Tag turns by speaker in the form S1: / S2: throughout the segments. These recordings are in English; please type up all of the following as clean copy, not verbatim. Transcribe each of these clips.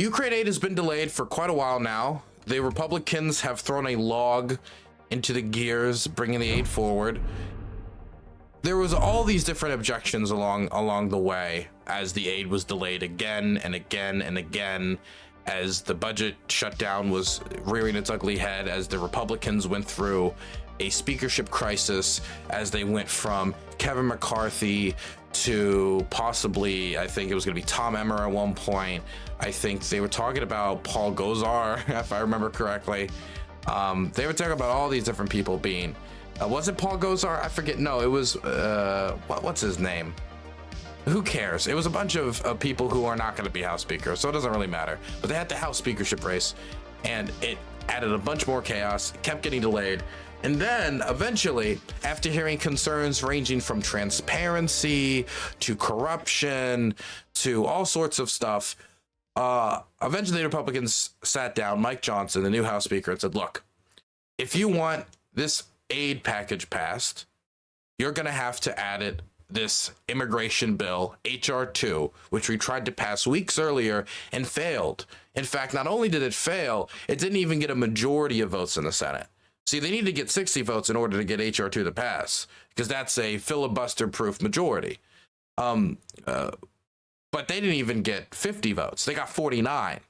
S1: Ukraine aid has been delayed for quite a while now. The Republicans have thrown a log into the gears, bringing the aid forward. There was all these different objections along the way as the aid was delayed again and again and again, as the budget shutdown was rearing its ugly head, as the Republicans went through a speakership crisis, as they went from Kevin McCarthy to possibly, I think it was going to be Tom Emmer at one point. I think they were talking about Paul Gosar, if I remember correctly. They were talking about all these different people being, was it Paul Gosar? I forget. No, it was, what's his name? Who cares? It was a bunch of people who are not going to be House Speaker, so it doesn't really matter. But they had the House Speakership race, and it added a bunch more chaos, kept getting delayed. And then eventually, after hearing concerns ranging from transparency to corruption to all sorts of stuff, eventually the Republicans sat down, Mike Johnson, the new House Speaker, and said, look, if you want this aid package passed, you're going to have to add this immigration bill, HR 2, which we tried to pass weeks earlier and failed. In fact, not only did it fail, it didn't even get a majority of votes in the Senate. See, they need to get 60 votes in order to get HR 2 to pass, because that's a filibuster-proof majority. But they didn't even get 50 votes. They got 49.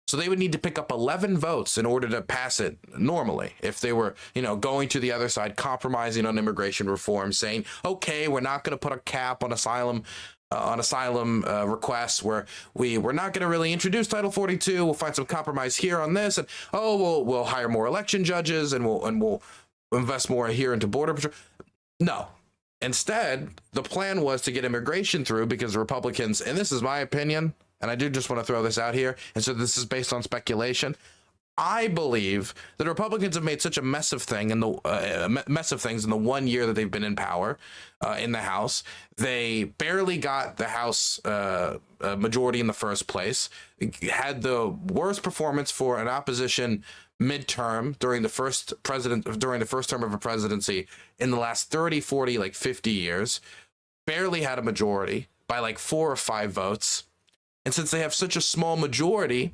S1: So they would need to pick up 11 votes in order to pass it normally. If they were, going to the other side, compromising on immigration reform, saying, okay, we're not going to put a cap on asylum requests, where we're not going to really introduce Title 42. We'll find some compromise here on this, and we'll hire more election judges, and we'll invest more here into border patrol. No. Instead, the plan was to get immigration through, because the Republicans, and this is my opinion, and I do just want to throw this out here, and so this is based on speculation. I believe that the Republicans have made such a mess of things in the 1 year that they've been in power in the House. They barely got the House majority in the first place. Had the worst performance for an opposition midterm during the first term of a presidency in the last 30, 40, 50 years. Barely had a majority by 4 or 5 votes. And since they have such a small majority,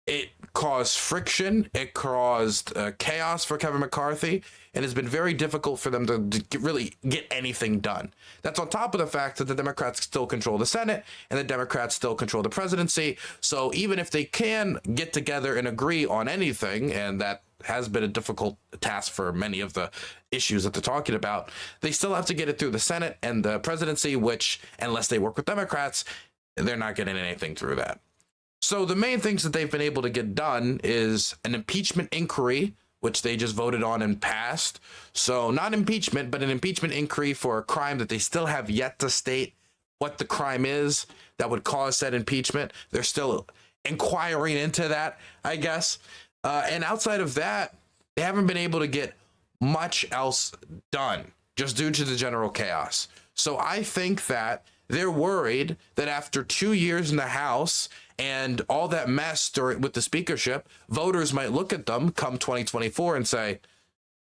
S1: it caused friction, it caused chaos for Kevin McCarthy, and it's been very difficult for them to really get anything done. That's on top of the fact that the Democrats still control the Senate, and the Democrats still control the presidency. So even if they can get together and agree on anything, and that has been a difficult task for many of the issues that they're talking about, they still have to get it through the Senate and the presidency, which, unless they work with Democrats, they're not getting anything through that. So the main things that they've been able to get done is an impeachment inquiry, which they just voted on and passed. So not impeachment, but an impeachment inquiry for a crime that they still have yet to state what the crime is that would cause said impeachment. They're still inquiring into that, I guess. And outside of that, they haven't been able to get much else done just due to the general chaos. So I think that they're worried that after 2 years in the House and all that mess with the speakership, voters might look at them come 2024 and say,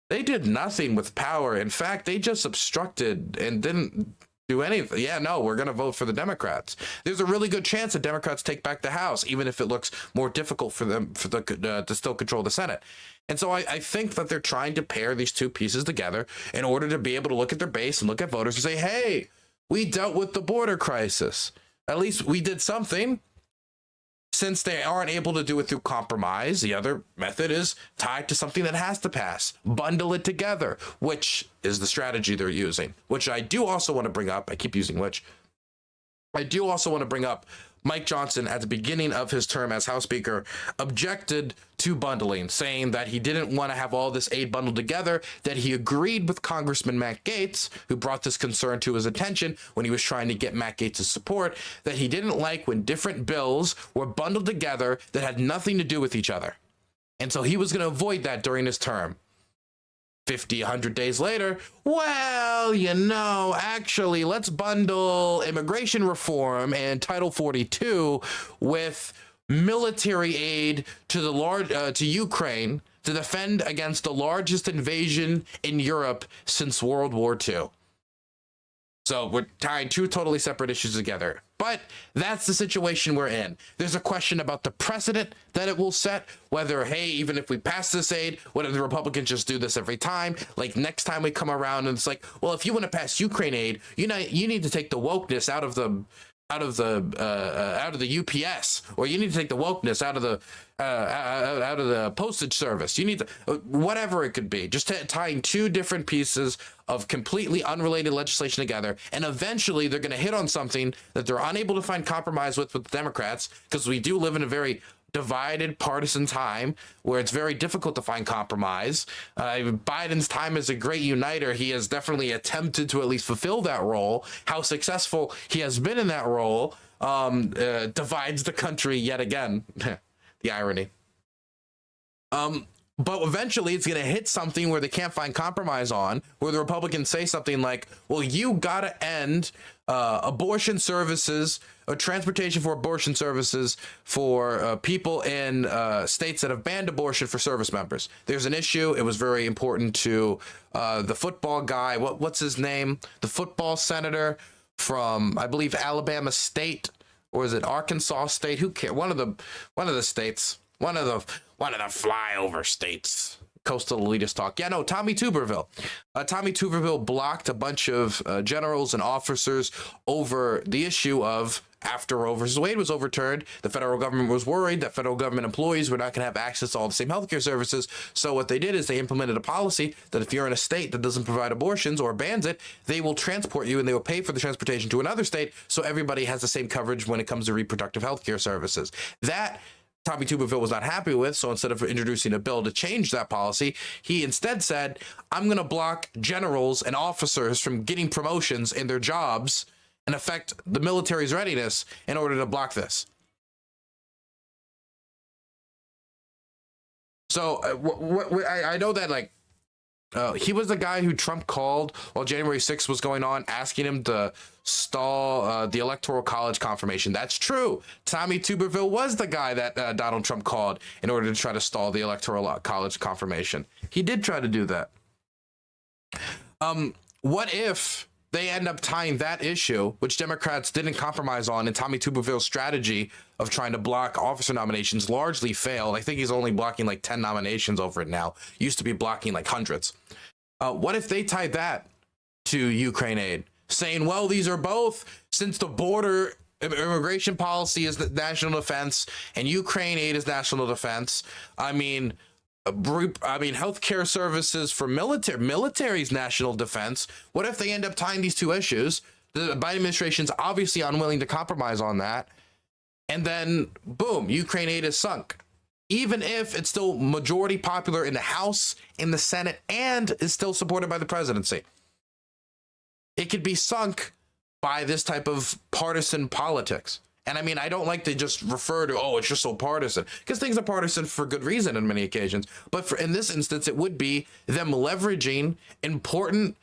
S1: they did nothing with power. In fact, they just obstructed and didn't do anything. Yeah, no, we're going to vote for the Democrats. There's a really good chance that Democrats take back the House, even if it looks more difficult for them to still control the Senate. And so I think that they're trying to pair these two pieces together in order to be able to look at their base and look at voters and say, hey, we dealt with the border crisis. At least we did something. Since they aren't able to do it through compromise, the other method is tied to something that has to pass. Bundle it together, which is the strategy they're using, which I do also want to bring up. I keep using which. I do also want to bring up Mike Johnson, at the beginning of his term as House Speaker, objected to bundling, saying that he didn't want to have all this aid bundled together, that he agreed with Congressman Matt Gaetz, who brought this concern to his attention when he was trying to get Matt Gaetz' support, that he didn't like when different bills were bundled together that had nothing to do with each other. And so he was going to avoid that during his term. 50, 100 days later, well, actually, let's bundle immigration reform and Title 42 with military aid to Ukraine to defend against the largest invasion in Europe since World War II. So we're tying two totally separate issues together. But that's the situation we're in. There's a question about the precedent that it will set, whether, hey, even if we pass this aid, what if the Republicans just do this every time? Like next time we come around and it's like, well, if you want to pass Ukraine aid, you need to take the wokeness out of the UPS, or you need to take the wokeness out of the postage service. You need to, whatever it could be, just tying two different pieces of completely unrelated legislation together, and eventually they're going to hit on something that they're unable to find compromise with the Democrats, because we do live in a very divided partisan time where it's very difficult to find compromise. Biden's time as a great uniter, he has definitely attempted to at least fulfill that role. How successful he has been in that role divides the country yet again. The irony. But eventually it's going to hit something where they can't find compromise on, where the Republicans say something like, well, you got to end abortion services, or transportation for abortion services for people in states that have banned abortion for service members. There's an issue. It was very important to the football guy. What's his name? The football senator from, I believe, Alabama State, or is it Arkansas State? Who cares? One of the states. One of the flyover states. Coastal elitist talk. Yeah, no, Tommy Tuberville. Tommy Tuberville blocked a bunch of generals and officers over the issue of, after Roe versus Wade was overturned, the federal government was worried that federal government employees were not going to have access to all the same healthcare services. So what they did is they implemented a policy that if you're in a state that doesn't provide abortions or bans it, they will transport you and they will pay for the transportation to another state, so everybody has the same coverage when it comes to reproductive healthcare services. That Tommy Tuberville was not happy with, so instead of introducing a bill to change that policy, he instead said, I'm going to block generals and officers from getting promotions in their jobs and affect the military's readiness in order to block this. So I know that, like, he was the guy who Trump called while January 6th was going on, asking him to stall the Electoral College confirmation. That's true. Tommy Tuberville was the guy that Donald Trump called in order to try to stall the Electoral College confirmation. He did try to do that. What if they end up tying that issue, which Democrats didn't compromise on, and Tommy Tuberville's strategy of trying to block officer nominations largely failed? I think he's only blocking like 10 nominations over it now. Used to be blocking like hundreds. What if they tied that to Ukraine aid, saying, well, these are both, since the border immigration policy is the national defense and Ukraine aid is national defense. I mean, healthcare services for military's national defense. What if they end up tying these two issues? The Biden administration's obviously unwilling to compromise on that. And then, boom, Ukraine aid is sunk. Even if it's still majority popular in the House, in the Senate, and is still supported by the presidency. It could be sunk by this type of partisan politics. And I mean, I don't like to just refer to, oh, it's just so partisan, because things are partisan for good reason on many occasions. But in this instance, it would be them leveraging important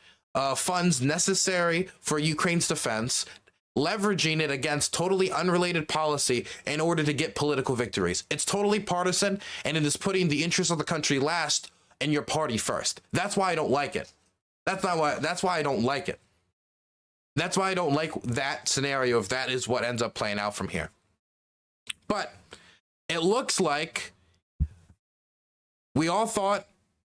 S1: funds necessary for Ukraine's defense, leveraging it against totally unrelated policy in order to get political victories. It's totally partisan, and it is putting the interests of the country last and your party first. That's why I don't like it. That's why I don't like it. That's why I don't like that scenario, if that is what ends up playing out from here. But it looks like we all thought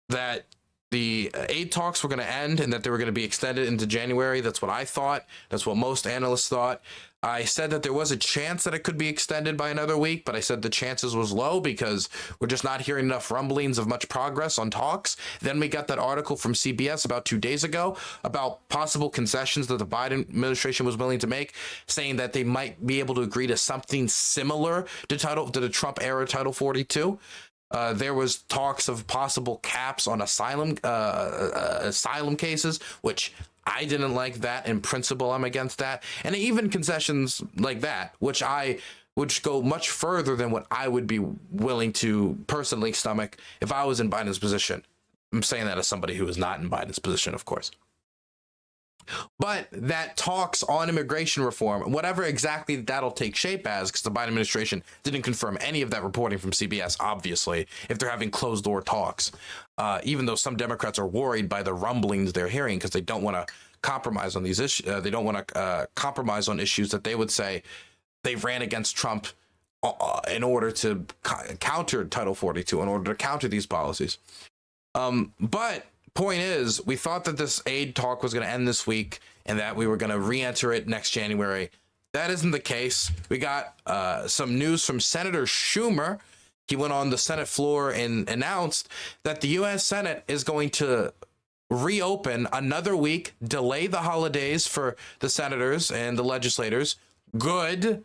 S1: that the aid talks were going to end and that they were going to be extended into January. That's what I thought. That's what most analysts thought. I said that there was a chance that it could be extended by another week, but I said the chances was low because we're just not hearing enough rumblings of much progress on talks. Then we got that article from CBS about 2 days ago about possible concessions that the Biden administration was willing to make, saying that they might be able to agree to something similar to the Trump era Title 42. There was talks of possible caps on asylum cases, which I didn't like that. In principle, I'm against that. And even concessions like that, which go much further than what I would be willing to personally stomach if I was in Biden's position. I'm saying that as somebody who is not in Biden's position, of course. But that talks on immigration reform, whatever exactly that'll take shape as, because the Biden administration didn't confirm any of that reporting from CBS, obviously, if they're having closed door talks, even though some Democrats are worried by the rumblings they're hearing because they don't want to compromise on these issues. They don't want to compromise on issues that they would say they ran against Trump in order to counter Title 42, in order to counter these policies. But point is, we thought that this aid talk was going to end this week and that we were going to re-enter it next January. That isn't the case. We got some news from Senator Schumer. He went on the Senate floor and announced that the U.S. Senate is going to reopen another week, delay the holidays for the senators and the legislators. Good.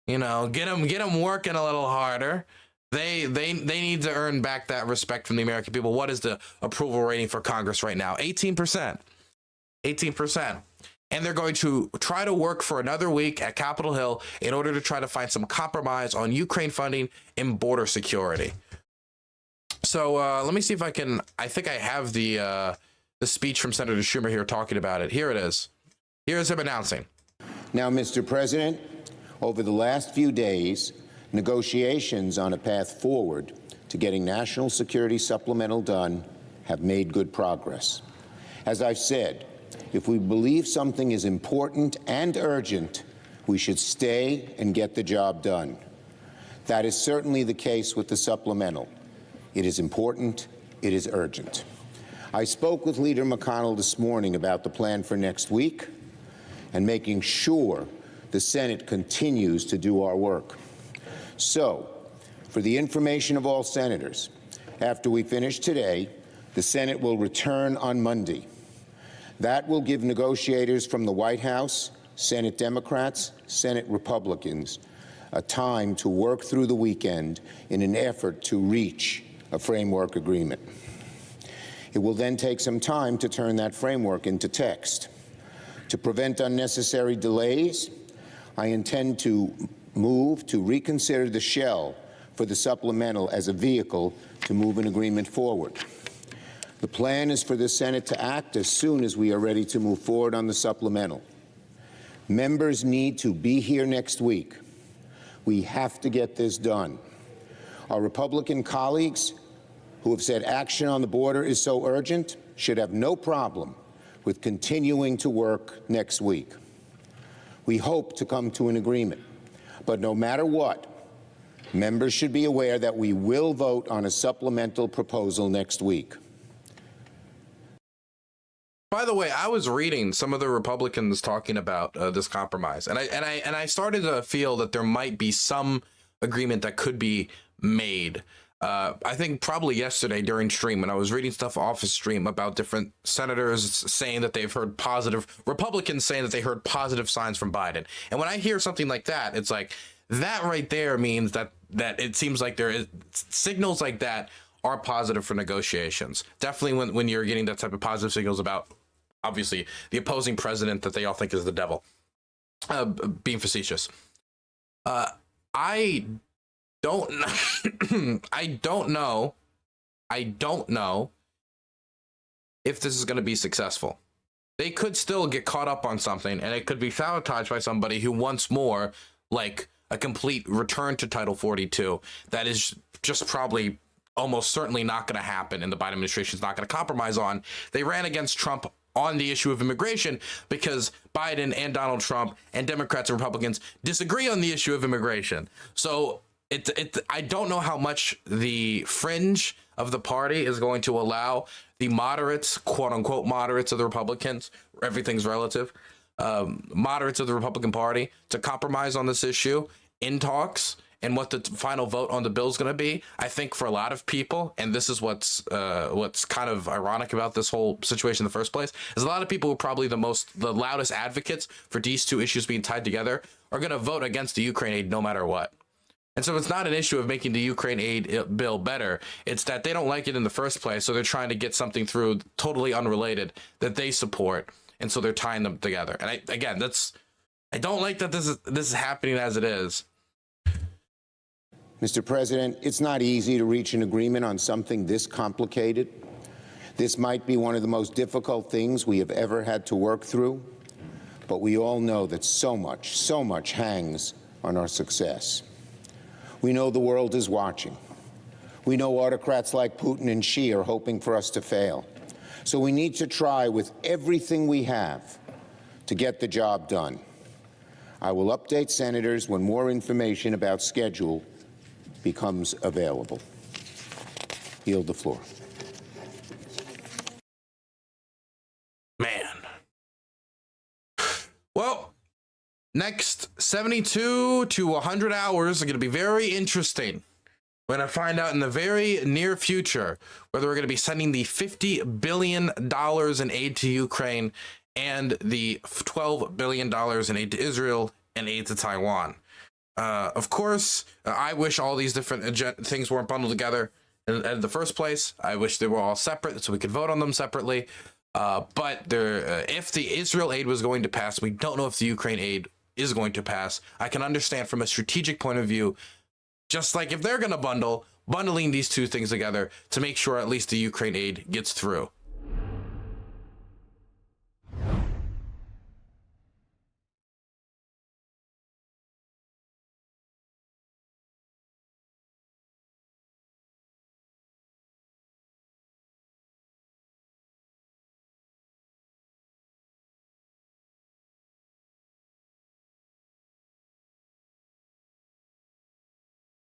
S1: You know, get them working a little harder. They need to earn back that respect from the American people. What is the approval rating for Congress right now? 18%. 18%. And they're going to try to work for another week at Capitol Hill in order to try to find some compromise on Ukraine funding and border security. So let me see if I think I have the speech from Senator Schumer here talking about it. Here it is. Here's him announcing.
S2: Now, Mr. President, over the last few days, negotiations on a path forward to getting national security supplemental done have made good progress. As I've said, if we believe something is important and urgent, we should stay and get the job done. That is certainly the case with the supplemental. It is important, it is urgent. I spoke with Leader McConnell this morning about the plan for next week and making sure the Senate continues to do our work. So, for the information of all senators, after we finish today, the Senate will return on Monday. That will give negotiators from the White House, Senate Democrats, Senate Republicans, a time to work through the weekend in an effort to reach a framework agreement. It will then take some time to turn that framework into text. To prevent unnecessary delays, I intend to move to reconsider the shell for the supplemental as a vehicle to move an agreement forward. The plan is for the Senate to act as soon as we are ready to move forward on the supplemental. Members need to be here next week. We have to get this done. Our Republican colleagues who have said action on the border is so urgent should have no problem with continuing to work next week. We hope to come to an agreement, but no matter what, members should be aware that we will vote on a supplemental proposal next week.
S1: By the way, I was reading some of the Republicans talking about this compromise, and I started to feel that there might be some agreement that could be made. I think probably yesterday during stream when I was reading stuff off of stream about different senators saying that they've heard positive, Republicans saying that they heard positive signs from Biden. And when I hear something like that, it's like that right there means that it seems like there is signals like that are positive for negotiations. Definitely when you're getting that type of positive signals about obviously the opposing president that they all think is the devil, being facetious. I don't know if this is going to be successful. They could still get caught up on something, and it could be sabotaged by somebody who wants more, like a complete return to Title 42. That is just probably almost certainly not going to happen, and the Biden administration is not going to compromise on. They ran against Trump on the issue of immigration because Biden and Donald Trump and Democrats and Republicans disagree on the issue of immigration. So I don't know how much the fringe of the party is going to allow the moderates, quote unquote moderates of the Republicans, everything's relative, moderates of the Republican Party to compromise on this issue in talks and what the final vote on the bill is going to be. I think for a lot of people, and this is what's kind of ironic about this whole situation in the first place, is a lot of people who are probably the loudest advocates for these two issues being tied together are going to vote against the Ukraine aid no matter what. And so it's not an issue of making the Ukraine aid bill better. It's that they don't like it in the first place, so they're trying to get something through totally unrelated that they support, and so they're tying them together. And I don't like that this is happening as it is.
S2: Mr. President, it's not easy to reach an agreement on something this complicated. This might be one of the most difficult things we have ever had to work through, but we all know that so much hangs on our success. We know the world is watching. We know autocrats like Putin and Xi are hoping for us to fail. So we need to try with everything we have to get the job done. I will update senators when more information about schedule becomes available. Yield the floor.
S1: Man. Well, next 72 to 100 hours are going to be very interesting. We're going to find out in the very near future whether we're going to be sending the $50 billion in aid to Ukraine and the $12 billion in aid to Israel and aid to Taiwan. Of course, I wish all these different things weren't bundled together in the first place. I wish they were all separate so we could vote on them separately. But if the Israel aid was going to pass, we don't know if the Ukraine aid is going to pass. I can understand from a strategic point of view, just like if they're going to bundling these two things together to make sure at least the Ukraine aid gets through.